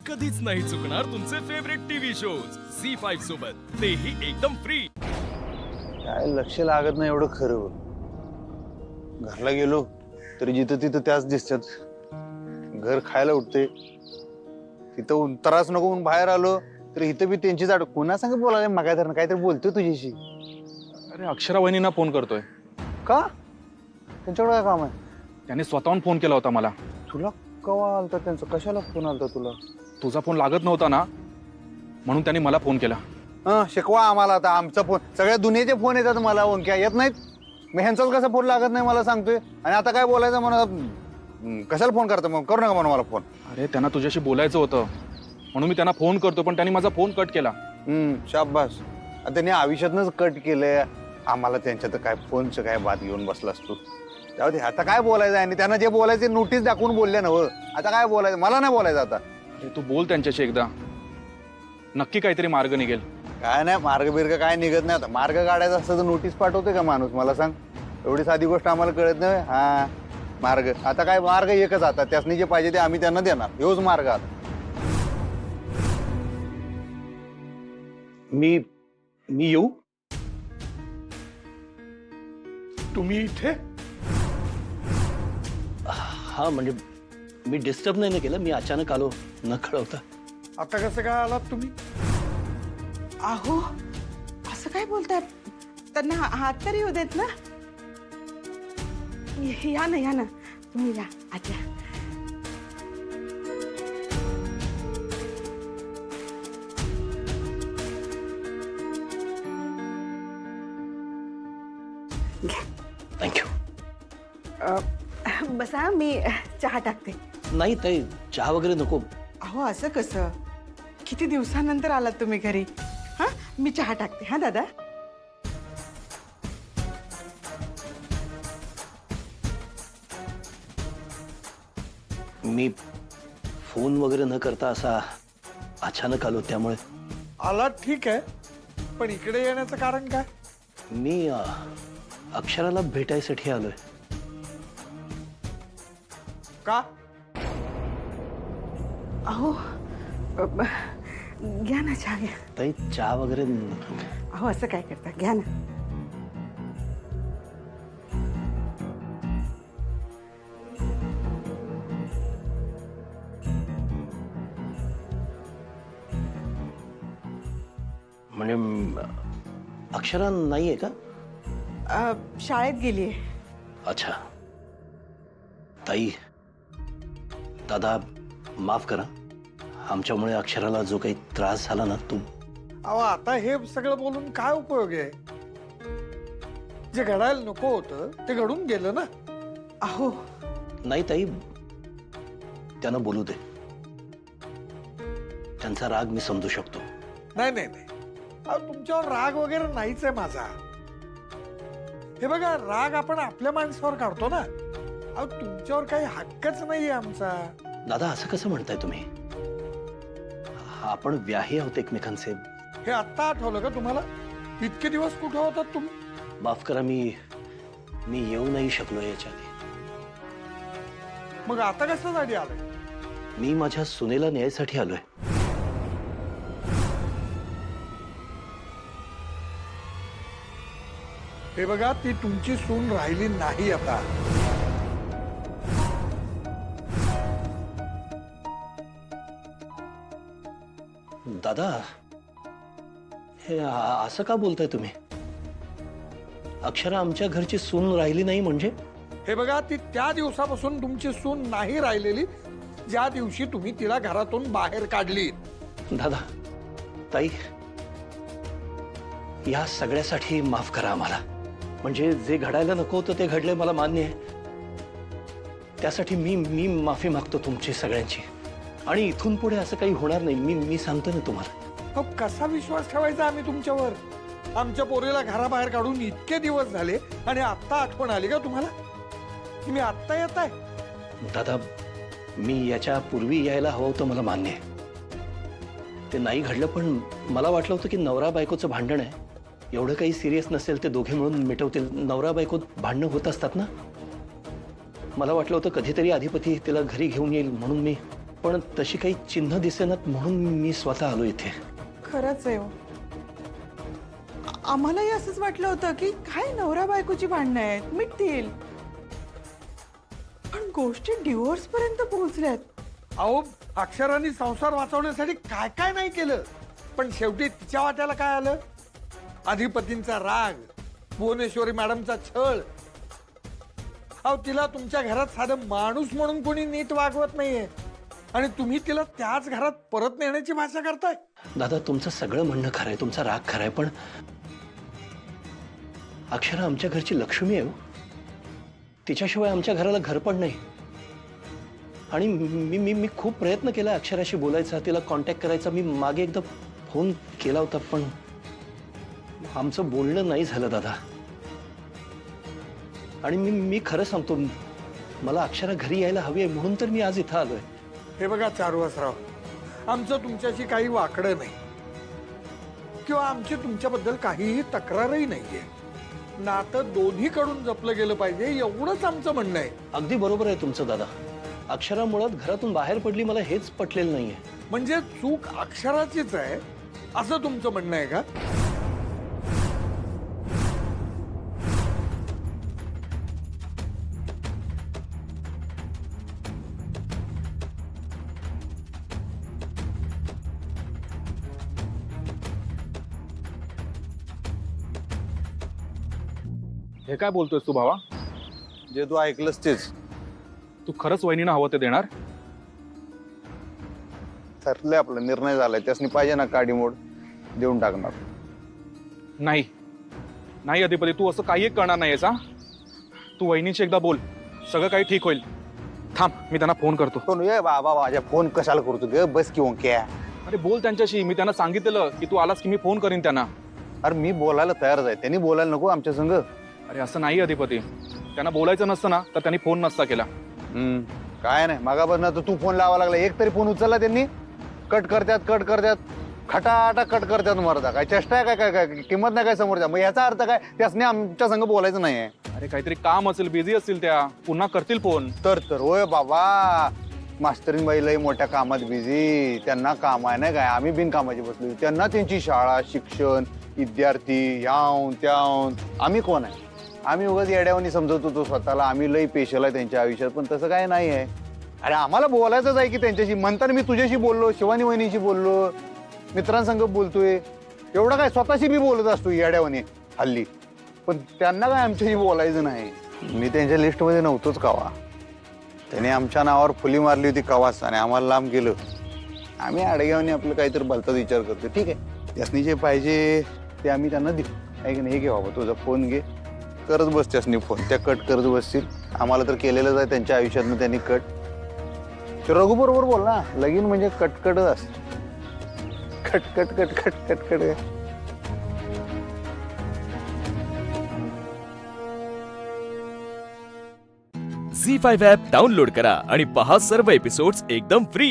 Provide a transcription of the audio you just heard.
कधीच नाही चुकणार तुमचे फेवरेट टीव्ही शोज झी5 सोबत, तेही एकदम फ्री। काय लक्ष लागत नाही एवढं खरं बघ. घरला गेलो तरी जिथं तिथं त्याच दिसतात. घर खायला उठते तिथं त्रास नको म्हणून बाहेर आलो तर इथं बी त्यांचीच आड. पुन्हा सांग बोलायला मगा तर काहीतरी बोलतोय तुझ्याशी. अरे अक्षरा वहिनींना फोन करतोय. का? त्यांच्याकडे काय काम आहे? त्यांनी स्वतःहून फोन केला होता मला. तुला कवा आलता त्यांचा? कशाला फोन आलता तुला? तुझा फोन लागत नव्हता ना, म्हणून त्यांनी मला फोन केला. शिकवा आम्हाला आता. आमचा फोन सगळ्या दुनियेचे फोन येतात मला, ओंक्या येत नाहीत. मी ह्यांचाच कसा फोन लागत नाही मला सांगतोय. आणि आता काय बोलायचं म्हणून कशाला फोन करता? मग करू नका म्हणून मला फोन. अरे त्यांना तुझ्याशी बोलायचं होतं म्हणून मी त्यांना फोन करतो, पण त्यांनी माझा फोन कट केला. शाबास. त्यांनी आयुष्यातनंच कट केलंय. आम्हाला त्यांच्या तर काय फोनचं काय बात घेऊन बसला असतो. जाऊ दे, आता काय बोलायचं आहे? आणि त्यांना जे बोलायचे नोटीस दाखवून बोलले ना. आता काय बोलायचं? मला नाही बोलायचं आता. अरे तू बोल त्यांच्याशी एकदा, नक्की काहीतरी मार्ग निघेल. काय नाही मार्ग बिर्ग काय निघत नाही. आता मार्ग काढायचा असतं तर नोटीस पाठवते का माणूस? मला सांग, एवढी साधी गोष्ट आम्हाला कळत नाही. हा मार्ग, आता काय मार्ग एकच. आता त्यासनी जे पाहिजे ते आम्ही त्यांना देणार. हेच मार्ग. आता मी येऊ? तुम्ही इथे? हा म्हणजे मी डिस्टर्ब नाही ना केलं. मी अचानक आलो न कळवता. आता कसं काय आलात तुम्ही? अहो असं काय बोलतात? त्यांना हात तरी येऊ देत ना. या ना, या ना, तुम्ही या आज्या. थँक्यू. बसा, मी चहा टाकते. नाही ताई, चहा वगैरे नको. अहो असं कसं? किती दिवसानंतर आलात तुम्ही घरी. हा, मी चहा टाकते. हा दादा. मी फोन वगैरे न करता असा अचानक आलो, त्यामुळे. आलात ठीक आहे, पण इकडे येण्याचं कारण काय? मी अक्षराला भेटायसाठी आलोय. का? अहो घ्या ना चहा, घ्या. ताई चहा वगैरे अहो असं काय करता? घ्या ना. म्हणजे अक्षरा नाहीये का? शाळेत गेलीये. अच्छा. ताई, दादा माफ करा. आमच्यामुळे अक्षराला जो काही त्रास झाला ना, तो. अहो आता हे सगळं बोलून काय उपयोग आहे? जे घडायला नको होतं ते घडून गेलं ना. अहो नाही ताई, त्यांना बोलू दे. त्यांचा राग मी समजू शकतो. नाही नाही नाही, अहो तुमच्यावर राग वगैरे नाहीच आहे माझा. हे बघा, राग आपण आपल्या माणसावर काढतो ना. अहो तुमच्यावर काही हक्कच नाहीये आमचा. दादा असं कसं म्हणताय तुम्ही? आपण व्याही आहोत एकमेकांचे. हे आत्ता आठवलं का तुम्हाला? इतके दिवस कुठे होतात तुम्ही? माफ करा, मी येऊ नाही शकलो याच्या आधी. मग आता कशासाठी आलंय? मी माझ्या सुनेला न्यायसाठी आलोय. हे बघा, ती तुमची सून राहिली नाही आता. दादा, हे असं का बोलताय तुम्ही? अक्षरा आमच्या घरची सून राहिली नाही म्हणजे? हे बघा, ती त्या दिवसापासून तुमची सून नाही राहिलेली ज्या दिवशी तुम्ही तिला घरातून बाहेर काढली. दादा, ताई, या सगळ्यासाठी माफ करा आम्हाला. म्हणजे जे घडायला नको होतं ते घडले, मला मान्य आहे. त्यासाठी मी माफी मागतो तुमची सगळ्यांची. आणि इथून पुढे असं काही होणार नाही. मी सांगतो ना तुम्हाला. अहो, कसा विश्वास ठेवायचा आम्ही तुमच्यावर? आमच्या पोरीला घराबाहेर काढून इतके दिवस झाले आणि आत्ता आठवण आली का तुम्हाला? तुम्ही आत्ता येत आहे? दादा, मी याच्या पूर्वी यायला हवं होतं, मला मान्य आहे. ते नाही घडलं, पण मला वाटलं होतं की नवरा बायकोचं भांडण आहे, एवढं काही सिरियस नसेल, ते दोघे मिळून मिटवतील. नवरा बायको भांडणं होत असतात ना. मला वाटलं होतं कधीतरी अधिपती तिला घरी घेऊन येईल, म्हणून मी पण तशी काही चिन्ह दिसेनात म्हणून मी स्वतः आलो इथे. खरंच आहे हो. आम्हालाही असंच वाटलं होतं की काय नवरा बायकोची भांडणं आहेत, मिटतील. पण गोष्टी डिवोर्स पर्यंत पोहोचल्यात. अहो अक्षरांनी संसार वाचवण्यासाठी काय काय नाही केलं, पण शेवटी तिच्या वाट्याला काय आलं? अधिपतींचा राग, भुवनेश्वरी मॅडमचा छळ. अहो तिला तुमच्या घरात साधं माणूस म्हणून कोणी नीट वागवत नाहीये आणि तुम्ही तिला त्याच घरात परत नेण्याची भाषा करताय. दादा, तुमचं सगळं म्हणणं खरं आहे, तुमचा राग खरा आहे, पण अक्षरा आमच्या घरची लक्ष्मी आहे हो. तिच्याशिवाय आमच्या घराला घर पण नाही. आणि मी मी मी खूप प्रयत्न केला अक्षराशी बोलायचा, तिला कॉन्टॅक्ट करायचा. मी मागे एकदा फोन केला होता, पण आमचं बोलणं नाही झालं दादा. आणि मी खरं सांगतो, मला अक्षरा घरी यायला हवी आहे म्हणून तर मी आज इथं आलोय. हे बघा चारुहासराव, आमचं तुमच्याशी काही वाकडं नाही किंवा आमची तुमच्याबद्दल काहीही तक्रारही नाहीये. नातं दोन्हीकडून जपलं गेलं पाहिजे एवढंच आमचं म्हणणं आहे. अगदी बरोबर आहे तुमचं दादा. अक्षरा मुळात घरातून बाहेर पडली, मला हेच पटलेलं नाहीये. म्हणजे चूक अक्षराचीच आहे असं तुमचं म्हणणं आहे का? हे काय बोलतोयस तू भावा? जे तू ऐकलंस तेच. तू खरंच वहिनीनं हवं ते देणार? ठरलंय, आपला निर्णय झालाय. त्यासनी पाहिजे ना काडी मोड देऊन टाकणार. नाही नाही अधिपती, तू असं काही एक करणार नाहीयेस. हा, तू वहिनीशी एकदा बोल, सगळं काही ठीक होईल. थांब, मी त्यांना फोन करतो. फोन ये बाबा, माझ्या फोन कशाला करतो ग? बस की ओंक्या. अरे बोल त्यांच्याशी. मी त्यांना सांगितलेलं की तू आलास की मी फोन करीन त्यांना. अरे मी बोलायला तयारच आहे, त्यांनी बोलायला नको आमच्या संग? अरे असं नाही अधिपती, त्यांना बोलायचं नसतं ना तर त्यांनी फोन नसता केला. काय नाही, मागापासून तू फोन लावा लागला, एक तरी फोन उचलला त्यांनी? कट करतात खटाटा कट करतात. मरता काय चेष्टा आहे? काय काय काय किंमत नाही काय समोरच्या? मग याचा अर्थ काय? त्यासने आमच्या संग बोलायचं नाहीये? अरे काहीतरी काम असेल, बिझी असतील त्या, पुन्हा करतील फोन. तर होय बाबा, मास्तरीन बाईलाही मोठ्या कामात बिझी. त्यांना काम आहे नाही काय? आम्ही बिनकामाची बसलो. त्यांना त्यांची शाळा, शिक्षण, विद्यार्थी, ह्याऊन त्याऊन. आम्ही कोण आहे? आम्ही उगाच येड्यावानी समजत होतो स्वतःला. आम्ही लई पेशल आहे त्यांच्या आयुष्यात, पण तसं काय नाही आहे. अरे आम्हाला बोलायचंच आहे की त्यांच्याशी. म्हणताना मी तुझ्याशी बोललो, शिवानी वहिनीशी बोललो, मित्रांसंग बोलतोय. एवढं काय स्वतःशी मी बोलत असतो येड्यावानी हल्ली, पण त्यांना काय आमच्याशी बोलायचं नाही. मी त्यांच्या लिस्टमध्ये नव्हतोच कवा. त्याने आमच्या नावावर फुली मारली होती कवाच आणि आम्हाला लांब गेलं. आम्ही आडगावने आपलं काहीतरी भलताच विचार करतो. ठीक आहे, त्यासनी जे पाहिजे ते आम्ही त्यांना देऊ. ऐक नाही, हे घे बाबा तुझा फोन घे, करत बस त्यासनी फोन. त्या कट करत बसतील. आम्हाला तर केलेलंच आहे त्यांच्या आयुष्यातनं त्यांनी कट. ते रघु बरोबर बोल ना, लगीन म्हणजे कटकटच असत. कट. झी5 ॲप डाउनलोड करा आणि पहा सर्व एपिसोड्स एकदम फ्री.